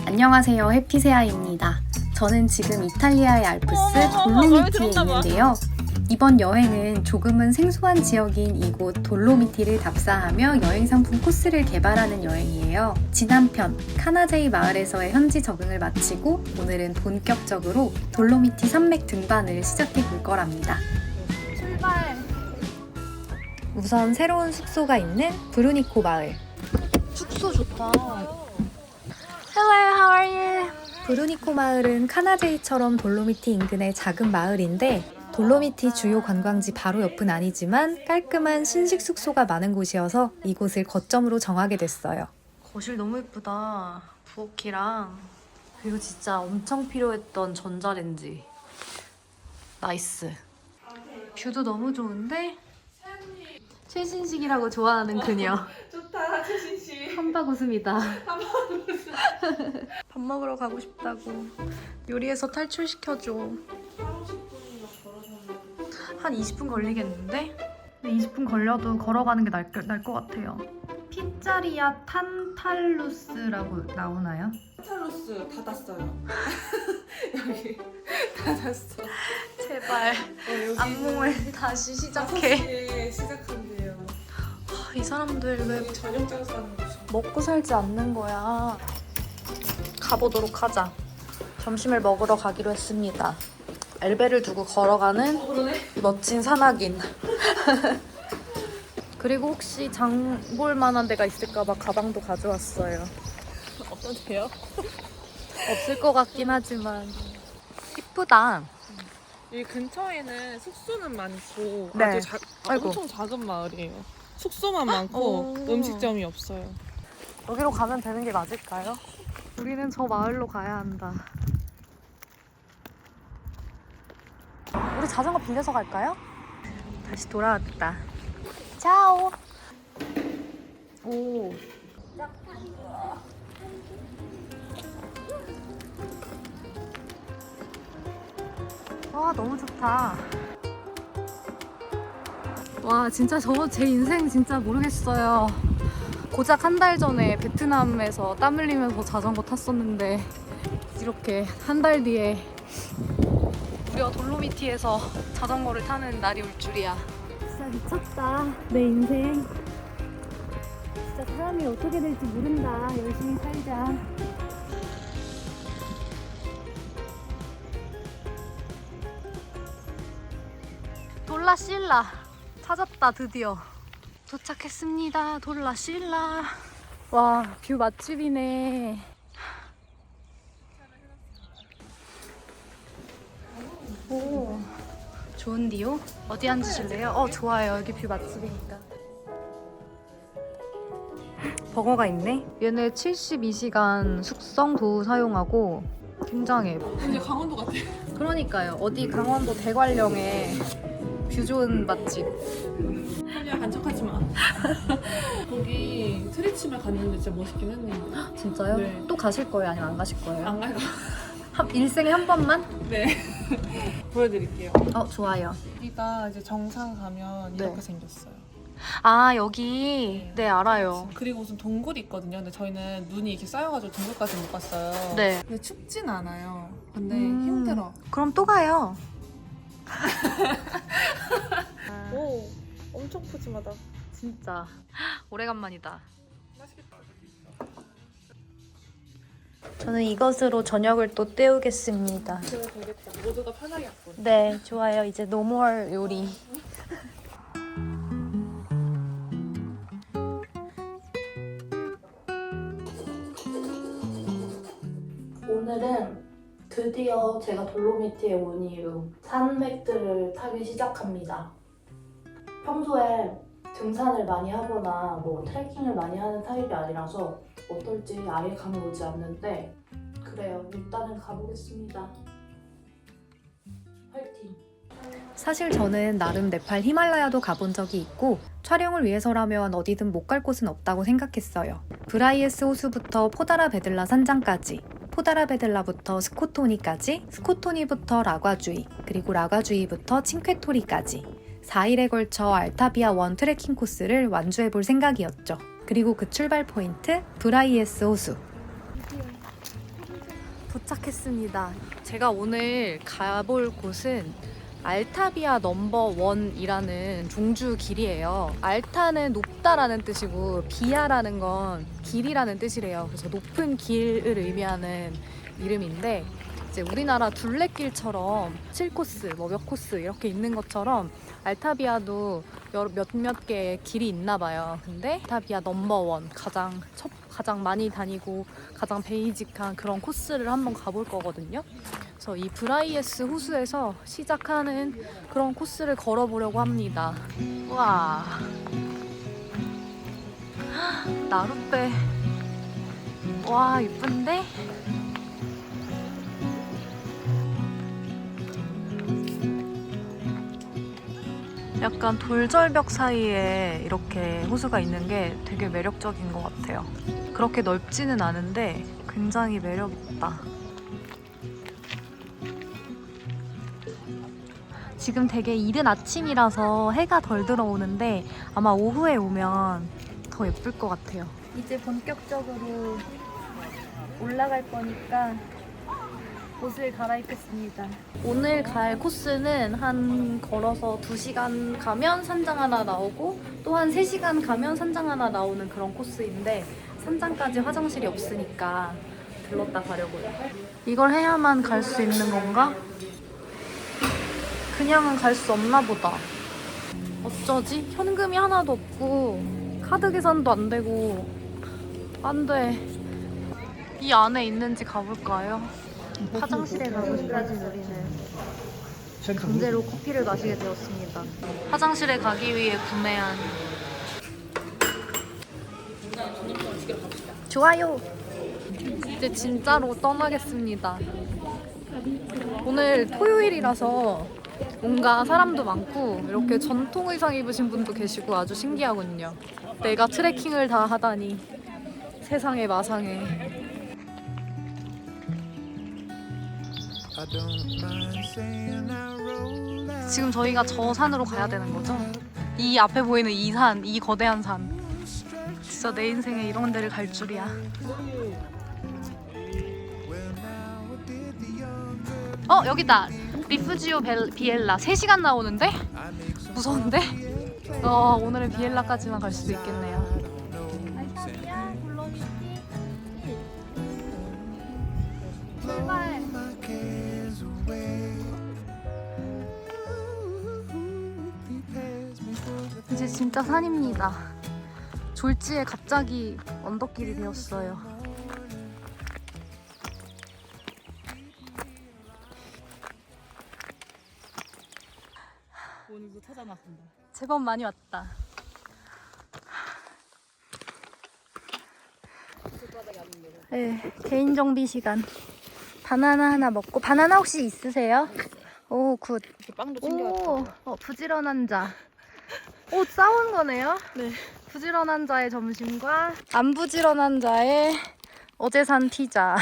안녕하세요, 해피세아입니다. 저는 지금 이탈리아의 알프스 돌로미티에 있는데요. 이번 여행은 조금은 생소한 지역인 이곳 돌로미티를 답사하며 여행상품 코스를 개발하는 여행이에요. 지난 편 카나제이 마을에서의 현지 적응을 마치고 오늘은 본격적으로 돌로미티 산맥 등반을 시작해 볼 거랍니다. 출발! 우선 새로운 숙소가 있는 브루니코 마을. 숙소 좋다. Hello, how are you? 브루니코 마을은 카나제이처럼 돌로미티 인근의 작은 마을인데 돌로미티 주요 관광지 바로 옆은 아니지만 깔끔한 신식 숙소가 많은 곳이어서 이곳을 거점으로 정하게 됐어요. 거실 너무 예쁘다. 부엌이랑 그리고 진짜 엄청 필요했던 전자레인지. 나이스. 뷰도 너무 좋은데? 최신식이라고 좋아하는 그녀. 좋다, 최신씨. 한박 웃음이다. 밥 먹으러 가고 싶다고. 요리해서 탈출시켜줘. 한 20분 걸리겠는데? 근데 20분 걸려도 걸어가는 게 나을 것 같아요. 피자리아 탄탈루스라고 나오나요? 탄탈루스 닫았어요. 여기 닫았어. 제발 악몽을 다시 시작해. 5시에 시작한대요. 이 사람들 왜 여기 저녁장 사는 곳이. 먹고 살지 않는 거야. 가보도록 하자. 점심을 먹으러 가기로 했습니다. 엘베를 두고 걸어가는 멋진 산악인. 그리고 혹시 장 볼 만한 데가 있을까봐 가방도 가져왔어요. 어떠세요? 없을 것 같긴 하지만 이쁘다. 이 근처에는 숙소는 많고 네. 아주 아이고. 엄청 작은 마을이에요. 숙소만 많고 오. 음식점이 없어요. 여기로 가면 되는 게 맞을까요? 우리는 저 마을로 가야 한다. 우리 자전거 빌려서 갈까요? 다시 돌아왔다. 차오. 오. 와, 너무 좋다. 와, 진짜 제 인생 진짜 모르겠어요. 고작 한 달 전에 베트남에서 땀 흘리면서 자전거 탔었는데 이렇게 한 달 뒤에 우리가 돌로미티에서 자전거를 타는 날이 올 줄이야. 진짜 미쳤다. 내 인생. 진짜 사람이 어떻게 될지 모른다. 열심히 살자. 돌라실라 찾았다. 드디어 도착했습니다. 돌라실라. 와, 뷰 맛집이네. 오, 좋은디요? 어디 앉으실래요? 좋아요. 여기 뷰 맛집이니까. 버거가 있네. 얘네 72시간 숙성 도우 사용하고 굉장해. 이제 강원도 같아. 그러니까요. 어디 강원도 대관령에 뷰 좋은 맛집. 하리야 간척하지 마. 거기 트리치만 갔는데 진짜 멋있긴 했는데. 진짜요? 네. 또 가실 거예요? 아니면 안 가실 거예요? 안 가요. 일생에 한 번만? 네. 보여드릴게요. 좋아요. 여기가 이제 정상 가면 네. 이렇게 생겼어요. 아, 여기. 네, 알아요. 그리고 무슨 동굴이 있거든요. 근데 저희는 눈이 이렇게 쌓여가지고 동굴까지 못 갔어요. 네. 근데 춥진 않아요. 근데 힘들어. 그럼 또 가요. 오, 엄청 푸짐하다. 진짜. 오래간만이다. 맛있겠다. 저는 이것으로 저녁을 또 때우겠습니다. 그래도 되겠다. 모두가 편하게 왔고. 네, 좋아요. 이제 노멀 요리. 오늘은 드디어 제가 돌로미티에 온 이후 산맥들을 타기 시작합니다. 평소에 등산을 많이 하거나 트레킹을 많이 하는 타입이 아니라서 어떨지 아예 감이 오지 않는데 그래요. 일단은 가보겠습니다. 화이팅! 사실 저는 나름 네팔 히말라야도 가본 적이 있고 촬영을 위해서라면 어디든 못 갈 곳은 없다고 생각했어요. 브라이에스 호수부터 포다라 베들라 산장까지, 포다라 베들라부터 스코토니까지, 스코토니부터 라과주이, 그리고 라과주이부터 칭쾌토리까지 4일에 걸쳐 알타비아 원 트레킹 코스를 완주해 볼 생각이었죠. 그리고 그 출발 포인트 브라이에스 호수. 도착했습니다. 제가 오늘 가볼 곳은 알타비아 넘버 원이라는 종주 길이에요. 알타는 높다라는 뜻이고 비아라는 건 길이라는 뜻이래요. 그래서 높은 길을 의미하는 이름인데 이제 우리나라 둘레길처럼 7코스, 뭐 몇 코스 이렇게 있는 것처럼 알타비아도 몇몇 개의 길이 있나 봐요. 근데 알타비아 넘버원 가장 많이 다니고 가장 베이직한 그런 코스를 한번 가볼 거거든요. 그래서 이 브라이에스 호수에서 시작하는 그런 코스를 걸어보려고 합니다. 와, 나룻배. 와, 이쁜데? 약간 돌절벽 사이에 이렇게 호수가 있는 게 되게 매력적인 것 같아요. 그렇게 넓지는 않은데 굉장히 매력있다. 지금 되게 이른 아침이라서 해가 덜 들어오는데 아마 오후에 오면 더 예쁠 것 같아요. 이제 본격적으로 올라갈 거니까 옷을 갈아입겠습니다. 오늘 갈 코스는 한 걸어서 2시간 가면 산장 하나 나오고 또 한 3시간 가면 산장 하나 나오는 그런 코스인데 산장까지 화장실이 없으니까 들렀다 가려고요. 이걸 해야만 갈 수 있는 건가? 그냥은 갈 수 없나 보다. 어쩌지? 현금이 하나도 없고 카드 계산도 안 되고 안 돼. 이 안에 있는지 가볼까요? 화장실에 가고 싶어진 우리는 강제로 커피를 마시게 되었습니다. 화장실에 가기 위해 구매한 좋아요. 이제 진짜로 떠나겠습니다. 오늘 토요일이라서 뭔가 사람도 많고 이렇게 전통 의상 입으신 분도 계시고 아주 신기하군요. 내가 트레킹을 다 하다니 세상에 마상에. 지금 저희가 저 산으로 가야 되는 거죠? 이 앞에 보이는 이 산, 이 거대한 산. 진짜 내 인생에 이런 데를 갈 줄이야. 여기다. 리프지오 비엘라. 3시간 나오는데? 무서운데? 오늘은 비엘라까지만 갈 수도 있겠네요. 제발. 이제 진짜 산입니다. 졸지에 갑자기 언덕길이 되었어요. 오늘도 찾아놨습니다. 제법 많이 왔다. 네, 개인 정비 시간. 바나나 하나 먹고. 바나나 혹시 있으세요? 오, 굿. 빵도 오, 부지런한 자. 오, 싸운 거네요? 네. 부지런한 자의 점심과 안 부지런한 자의 어제 산 피자.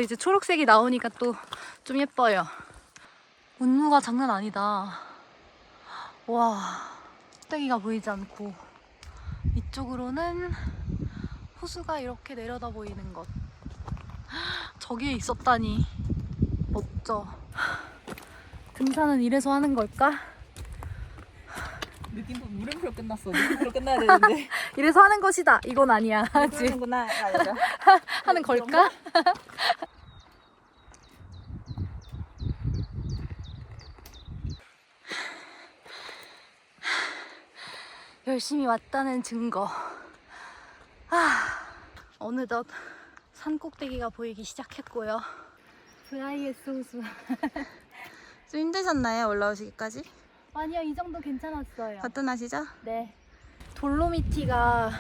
이제 초록색이 나오니까 또 좀 예뻐요. 운무가 장난 아니다. 와, 꼭대기가 보이지 않고 이쪽으로는 호수가 이렇게 내려다 보이는 것. 저기에 있었다니 멋져. 등산은 이래서 하는 걸까? 느낌표 물음표로 끝났어. 느낌표로 끝나야 되는데. 이래서 하는 것이다. 이건 아니야. 하지. 그러는구나. 맞아. 하는 걸까? 열심히 왔다는 증거. 어느덧 산 꼭대기가 보이기 시작했고요. 브라이에스 호수. 좀 힘드셨나요? 올라오시기까지? 아니요, 이 정도 괜찮았어요. 거뜬하시죠? 네. 돌로미티가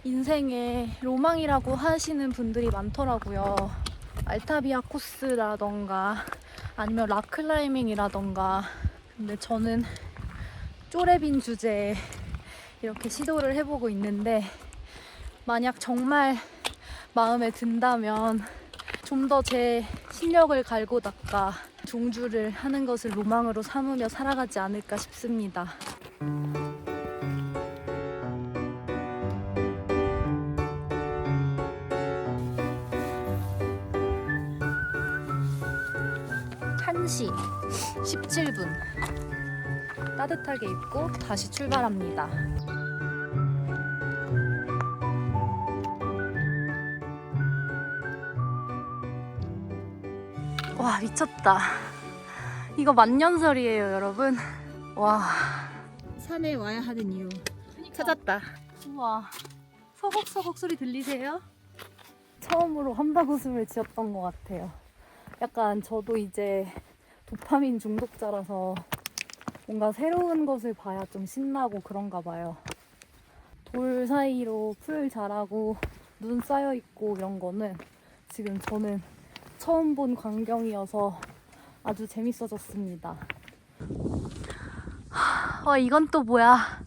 인생의 로망이라고 하시는 분들이 많더라고요. 알타비아 코스라던가 아니면 락클라이밍이라던가. 근데 저는 쪼레빈 주제에 이렇게 시도를 해보고 있는데 만약 정말 마음에 든다면 좀 더 제 실력을 갈고 닦아 종주를 하는 것을 로망으로 삼으며 살아가지 않을까 싶습니다. (1시 17분) 따뜻하게 입고 다시 출발합니다. 와, 미쳤다. 이거 만년설이에요, 여러분. 와, 산에 와야 하는 이유 찾았다. 우와, 서걱서걱 소리 들리세요? 처음으로 함박웃음을 지었던 것 같아요. 약간 저도 이제 도파민 중독자라서 뭔가 새로운 것을 봐야 좀 신나고 그런가 봐요. 돌 사이로 풀 자라고 눈 쌓여있고 이런 거는 지금 저는 처음 본 광경이어서 아주 재밌어졌습니다. 와, 이건 또 뭐야?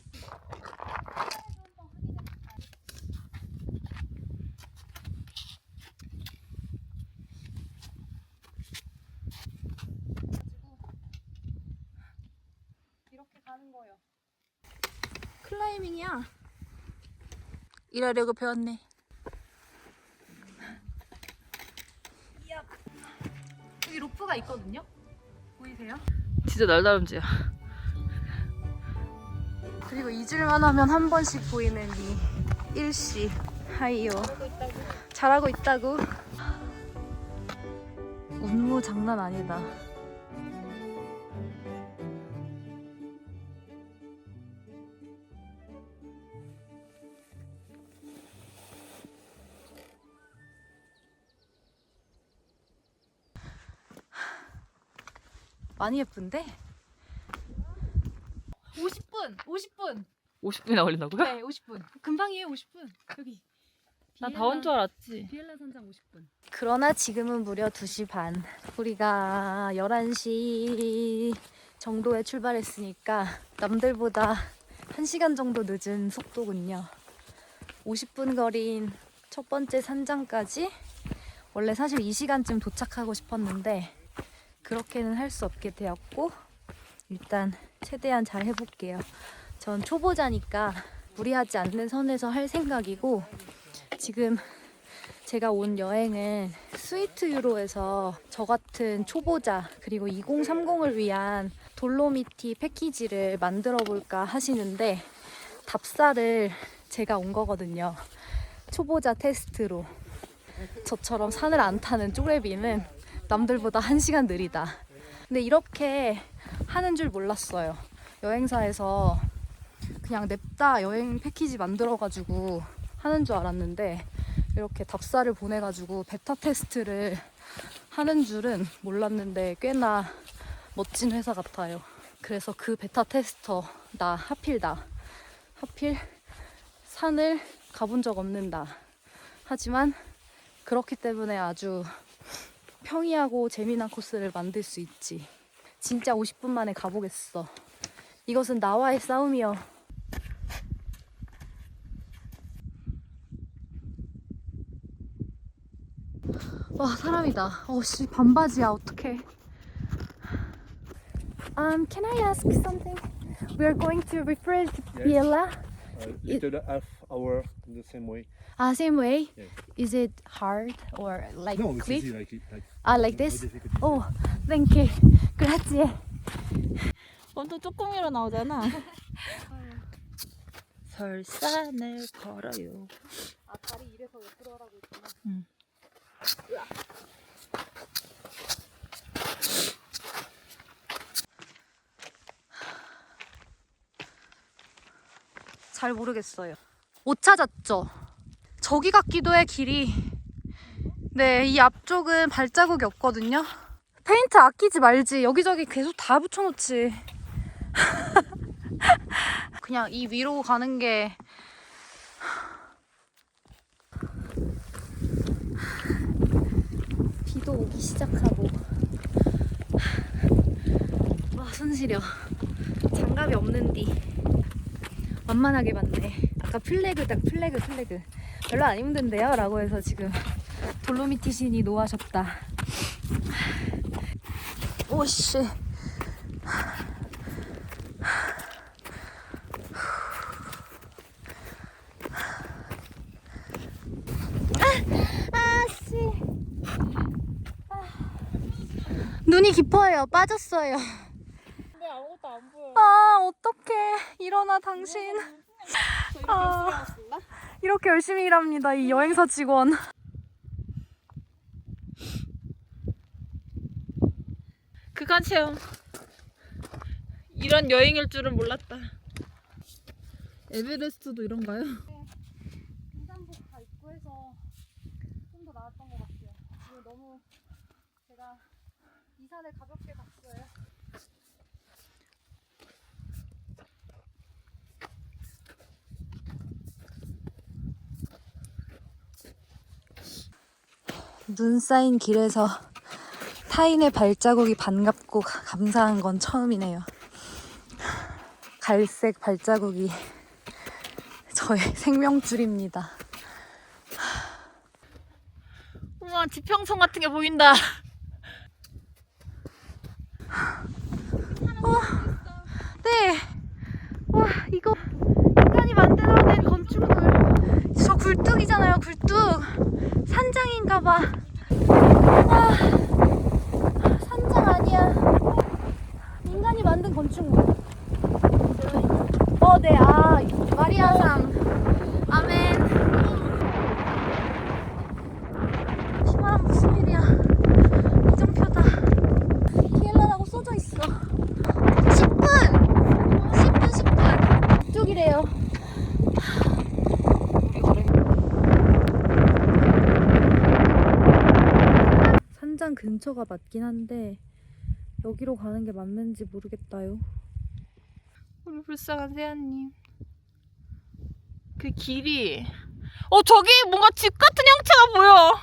이렇게 가는 거예요. 클라이밍이야. 일하려고 배웠네. 여기 로프가 있거든요? 보이세요? 진짜 날다람쥐야. 그리고 잊을만 하면 한 번씩 보이는 이 일시. 하이요. 잘하고 있다고. 운무 장난 아니다. 많이 예쁜데? 50분! 50분이나 걸린다고요? 네, 50분. 금방이에요, 50분. 여기. 난 다 온 줄 알았지. 비엘라 선장 50분. 그러나 지금은 무려 2시 반. 우리가 11시 정도에 출발했으니까 남들보다 1시간 정도 늦은 속도군요. 50분 거리인 첫 번째 산장까지 원래 사실 2시간쯤 도착하고 싶었는데 그렇게는 할 수 없게 되었고 일단 최대한 잘 해볼게요. 전 초보자니까 무리하지 않는 선에서 할 생각이고 지금 제가 온 여행은 스위트 유로에서 저 같은 초보자 그리고 2030을 위한 돌로미티 패키지를 만들어 볼까 하시는데 답사를 제가 온 거거든요. 초보자 테스트로. 저처럼 산을 안 타는 쪼레비는 남들보다 1시간 느리다. 근데 이렇게 하는 줄 몰랐어요. 여행사에서 그냥 냅다 여행 패키지 만들어가지고 하는 줄 알았는데 이렇게 답사를 보내가지고 베타 테스트를 하는 줄은 몰랐는데 꽤나 멋진 회사 같아요. 그래서 그 베타 테스터 하필 산을 가본 적 없는 나. 하지만 그렇기 때문에 아주 평이하고 재미난 코스를 만들 수 있지. 진짜 50분 만에 가보겠어. 이것은 나와의 싸움이여. 와, 사람이다. 씨, 반바지야. 어떡해. Can I ask something? We are going to refer to Biella. Little half hour in the same way. Same way? Yeah. Is it hard or like No, it's cliff? easy like it. Like no this? difficulty. Oh, thank you. Grazie. 엄청 조금이로 나오잖아. 설산을 걸어요. 다리 이래서 옆으로 하라고 했구나. 응. 잘 모르겠어요. 못 찾았죠? 저기 같기도 해, 길이. 네, 이 앞쪽은 발자국이 없거든요. 페인트 아끼지 말지. 여기저기 계속 다 붙여놓지. 그냥 이 위로 가는 게 비도 오기 시작하고. 와, 손 시려. 장갑이 없는디. 만만하게 봤네. 아까 플래그 별로 안 힘든데요? 라고 해서 지금 돌로미티 신이 노하셨다. 오씨. 눈이 깊어요. 빠졌어요. 근데 아무것도 안 보여요. 아, 어떡해. 일어나, 당신. 아, 이렇게 열심히 일합니다, 이 여행사 직원. 그간 체험. 이런 여행일 줄은 몰랐다. 에베레스트도 이런가요? 등산복 다 입고 해서 좀 더 나았던 것 같아요. 지금 너무 제가 이 산을 가볍게 갔어요. 눈 쌓인 길에서 타인의 발자국이 반갑고 감사한 건 처음이네요. 갈색 발자국이 저의 생명줄입니다. 우와, 지평선 같은 게 보인다. 네. 와, 이거 인간이 만들어낸 건축물. 저 굴뚝이잖아요, 굴뚝. 산장인가봐. 아, 산장 아니야. 인간이 만든 건축물. 네. 아, 마리아상. 아멘. 주말은 무슨 일이야. 이정표다. 비엘라라고 써져 있어. 10분. 이쪽이래요. 산장 근처가 맞긴 한데 여기로 가는 게 맞는지 모르겠다요. 우리 불쌍한 세아님. 그 길이 저기 뭔가 집 같은 형체가 보여.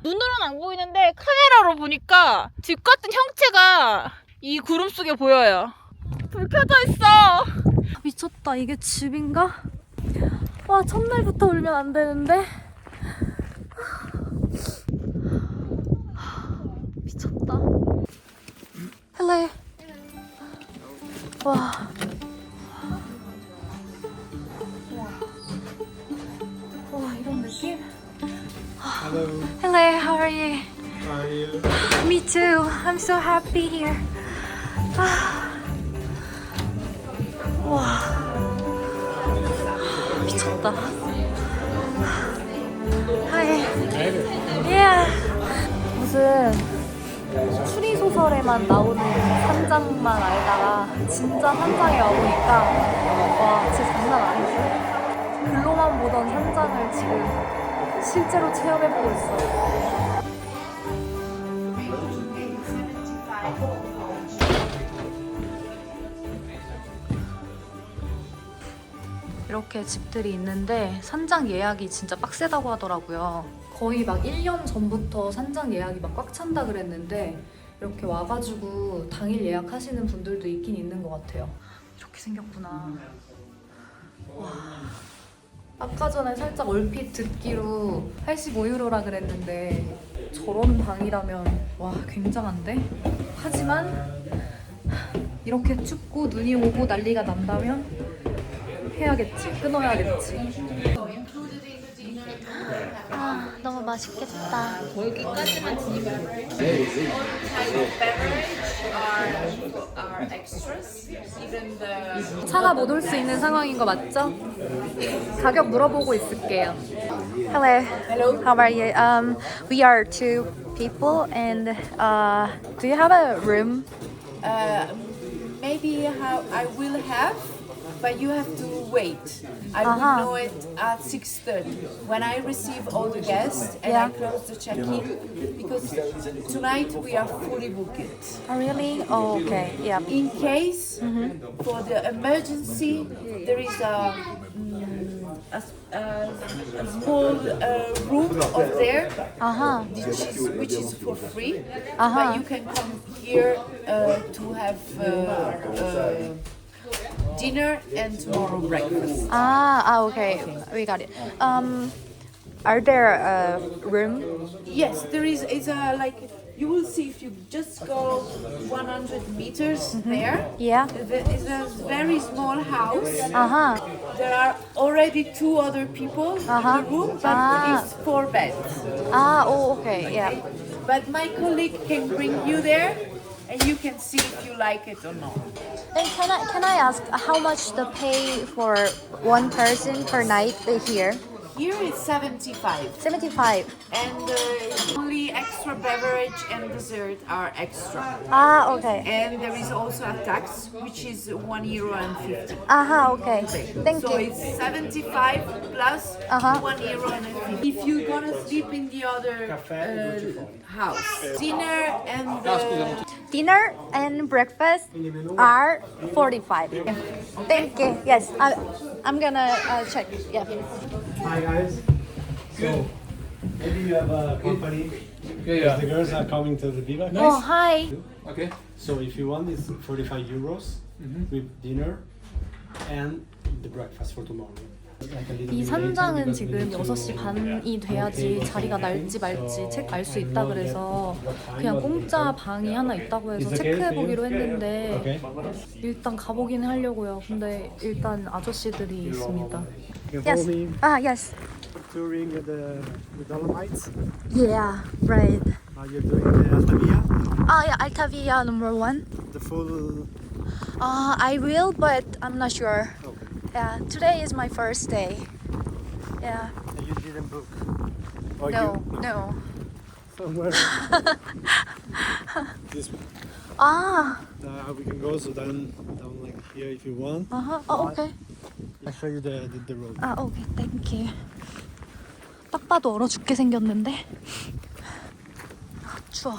눈으로는 안 보이는데 카메라로 보니까 집 같은 형체가 이 구름 속에 보여요. 불 켜져 있어. 미쳤다. 이게 집인가? 와, 첫날부터 울면 안 되는데. 미쳤다. 헬로. 와. 와, 이런 느낌? Hello. Hello, how are you? How are you? Me too. I'm so happy here. 와. 미쳤다. Hi. Yeah. 무슨 추리소설에만 나오는 산장만 알다가 진짜 산장에 와보니까 와, 진짜 장난 아니죠? 글로만 보던 산장을 지금 실제로 체험해보고 있어요. 이렇게 집들이 있는데 산장 예약이 진짜 빡세다고 하더라고요. 거의 막 1년 전부터 산장 예약이 막 꽉 찬다 그랬는데 이렇게 와가지고 당일 예약하시는 분들도 있긴 있는 것 같아요. 이렇게 생겼구나. 와. 아까 전에 살짝 얼핏 듣기로 85유로라 그랬는데 저런 방이라면 와, 굉장한데? 하지만 이렇게 춥고 눈이 오고 난리가 난다면 해야겠지. 끊어야겠지. 아, 너무 맛있겠다. 여기까지만 진입해. 차가 못 올 수 있는 상황인 거 맞죠? 가격 물어보고 있을게요. Hello. Hello. How are you? We are two people, and do you have a room? Maybe I will have, but you have to wait. I will know it at 6:30 when I receive all the guests and I close the check-in, because tonight we are fully booked. Oh, really? Oh, okay. Yeah. In case for the emergency, there is a small room up there, which is for free, but you can come here to have dinner and tomorrow breakfast. Okay. We got it. Are there a room? Yes, there is. It's a like you will see if you just go 100 meters there. Yeah. It's a very small house. Uh-huh. There are already 2 other people in the room, but it's 4 beds. Ah, oh, okay. Yeah. But my colleague can bring you there, and you can see if you like it or not. And can I ask how much the pay for one person per night here? Here it's 75, 75. and only extra beverage and dessert are extra. Ah, okay. And there is also a tax, which is €1.50. Aha, okay. Thank So you. it's 75 plus €1.50. If you're gonna sleep in the other house, dinner and Dinner and breakfast are 45. Thank you. Yes, I'm gonna check. Yeah. Hi guys. So maybe you have a company. Yeah. The girls are coming to the Viva. Oh, hi. Okay. So if you want, it's 45 euros with dinner and the breakfast for tomorrow. 이 산장은 지금 6시 반이 돼야지 자리가 날지 말지 알 수 있다 그래서 그냥 공짜 방이 하나 있다고 해서 체크해보기로 했는데 일단 가보기는 하려고요. 근데 일단 아저씨들이 있습니다. Yes. Ah, yes. Touring the Dolomites. Yeah, right. You're doing the Altavia, Ah, yeah, Altavia number 1. the full. I will, but I'm not sure. Okay. Yeah, today is my first day. Yeah. And you didn't book. Or No, you no. somewhere. This Ah, we can go. So down like here if you want. uh-huh. Oh, okay. I'll show you the road. 아, 오케이, 땡큐. 딱 봐도 얼어 죽게 생겼는데. 아, 추워.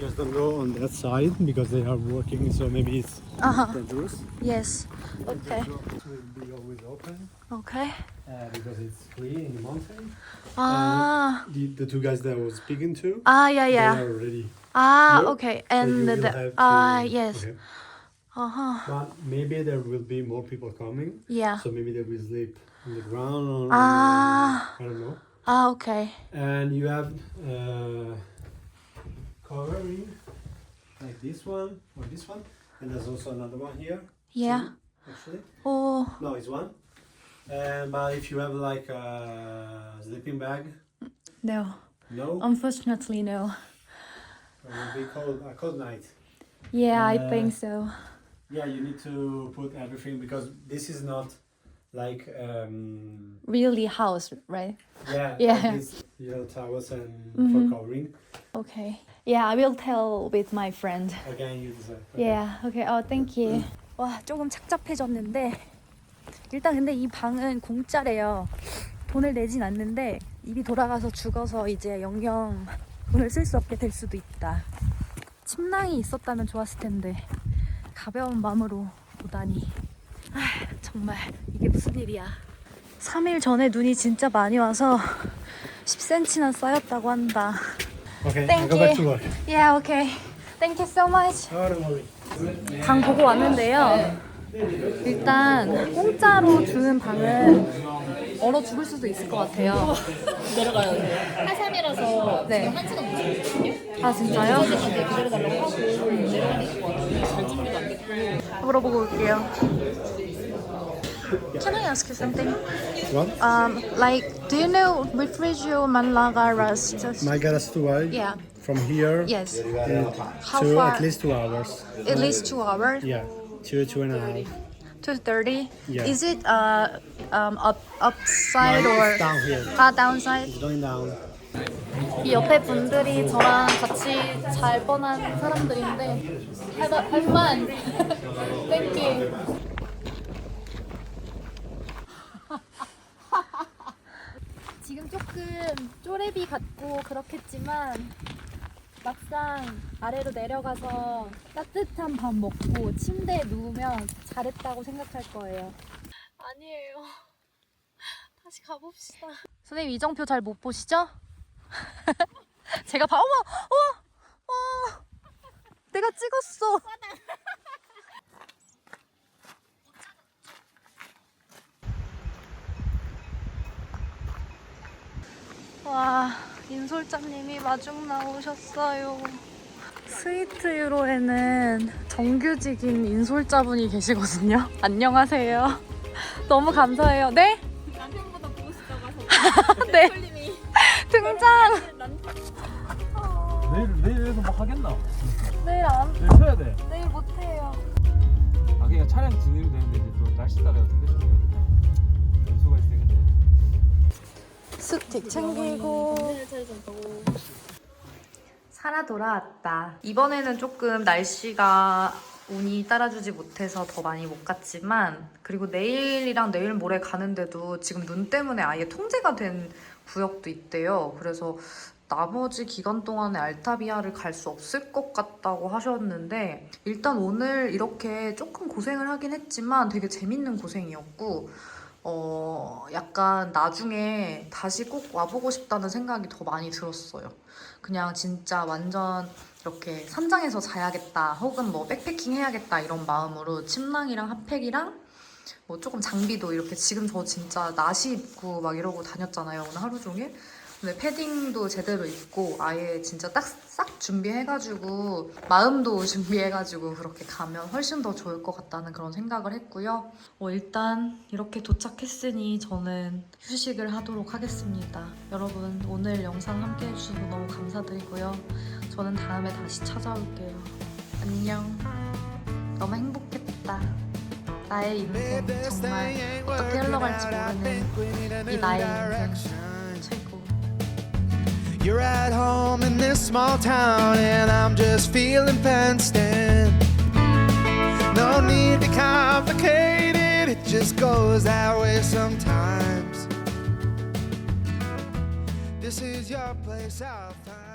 Just don't go on that side because they are working. So maybe it's dangerous. Yes. Okay. The door will be always open Okay. because it's free in the mountain. 아, The 2 guys that I was speaking to, 아, yeah, they yeah. are already. 아, here, okay. so you And will the have ah, to- yes. okay. Uh-huh. But maybe there will be more people coming, Yeah. so maybe they will sleep on the ground or Ah. I don't know. 아, okay. And you have covering like this one or this one, and there's also another one here. Yeah. Actually, 오, no, it's one. But if you have like a sleeping bag, No, no, unfortunately no. it will be cold a cold night. Yeah, I Uh, think so. Yeah, you need to put everything because this is not like Really house, right? yeah, Yeah. like these little towels and Mhm. for covering. Okay. Yeah, I will tell with my friend. Again, you decide. Okay. Yeah. Okay. Oh, thank you. 와, 조금 착잡해졌는데 일단 근데 이 방은 공짜래요. 돈을 내진 않는데 입이 돌아가서 죽어서 이제 영영 돈을 쓸 수 없게 될 수도 있다. 침낭이 있었다면 좋았을 텐데 가벼운 마음으로 오다니. 아, 정말 이게 무슨 일이야. 3일 전에 눈이 진짜 많이 와서 10cm나 쌓였다고 한다. Okay, Thank I'll go back you. to work. Yeah, okay. Thank you so much. Oh, don't worry. 방 보고 왔는데요. 일단 공짜로 주는 방은 얼어 죽을 수도 있을 것 같아요. 내려가야 돼. 하삼이라서 네. 1시간 넘거든요. 아 진짜요? 기다려달라고 하고 내려가는 거 같아요. 잘 준비가 안 됐고. 물어보고 올게요. Can I ask you something? What? Like, do you know Refugio Malaga Rust? Margaras to Wild. Yeah. From here. Yes. How to far? at least 2 hours. At least 2 hours. Yeah, 2.5. 2:30. Yeah. Is it upside No, or it's down here. downside? It's going down. 이 옆에 분들이 저랑 같이 잘 뻔한 사람들인데 have fun. Thank you. 지금 조금 쪼레비 같고 그렇겠지만 막상 아래로 내려가서 따뜻한 밥 먹고 침대에 누우면 잘했다고 생각할 거예요. 아니에요. 다시 가봅시다. 선생님 이정표 잘 못 보시죠? 제가 어머! 내가 찍었어. 인솔자님이 마중 나오셨어요. 스위트 유로에는 정규직인 인솔자분이 계시거든요. 안녕하세요. 너무 감사해요. 네? 남편보다 보고 싶다고 하셔서 네. 폴님이 등장! 내일에도 뭐 하겠나? 내일 안, 내일 쉬어야 돼. 내일 못해요. 아 그냥 촬영 진행이 되는데 이제 또 날씨 따라 어떻게 될지 모르니까 변수가 있을 텐데. 스틱 챙기고. 살아 돌아왔다. 이번에는 조금 날씨가 운이 따라주지 못해서 더 많이 못 갔지만, 그리고 내일이랑 내일 모레 가는데도 지금 눈 때문에 아예 통제가 된 구역도 있대요. 그래서 나머지 기간 동안에 알타비아를 갈 수 없을 것 같다고 하셨는데, 일단 오늘 이렇게 조금 고생을 하긴 했지만 되게 재밌는 고생이었고, 약간 나중에 다시 꼭 와보고 싶다는 생각이 더 많이 들었어요. 그냥 진짜 완전 이렇게 산장에서 자야겠다, 혹은 뭐 백패킹 해야겠다 이런 마음으로 침낭이랑 핫팩이랑 뭐 조금 장비도 이렇게, 지금 저 진짜 나시 입고 막 이러고 다녔잖아요, 오늘 하루 종일. 근데 패딩도 제대로 입고 아예 진짜 딱 싹 준비해가지고, 마음도 준비해가지고 그렇게 가면 훨씬 더 좋을 것 같다는 그런 생각을 했고요. 일단 이렇게 도착했으니 저는 휴식을 하도록 하겠습니다. 여러분, 오늘 영상 함께 해주셔서 너무 감사드리고요. 저는 다음에 다시 찾아올게요. 안녕. 너무 행복했다. 나의 인생 정말 어떻게 흘러갈지 모르는 이 나의 인생 최고. You're at home in this small town and I'm just feeling fenced in. No need to complicate it, it just goes that way sometimes. This is your place, I'll find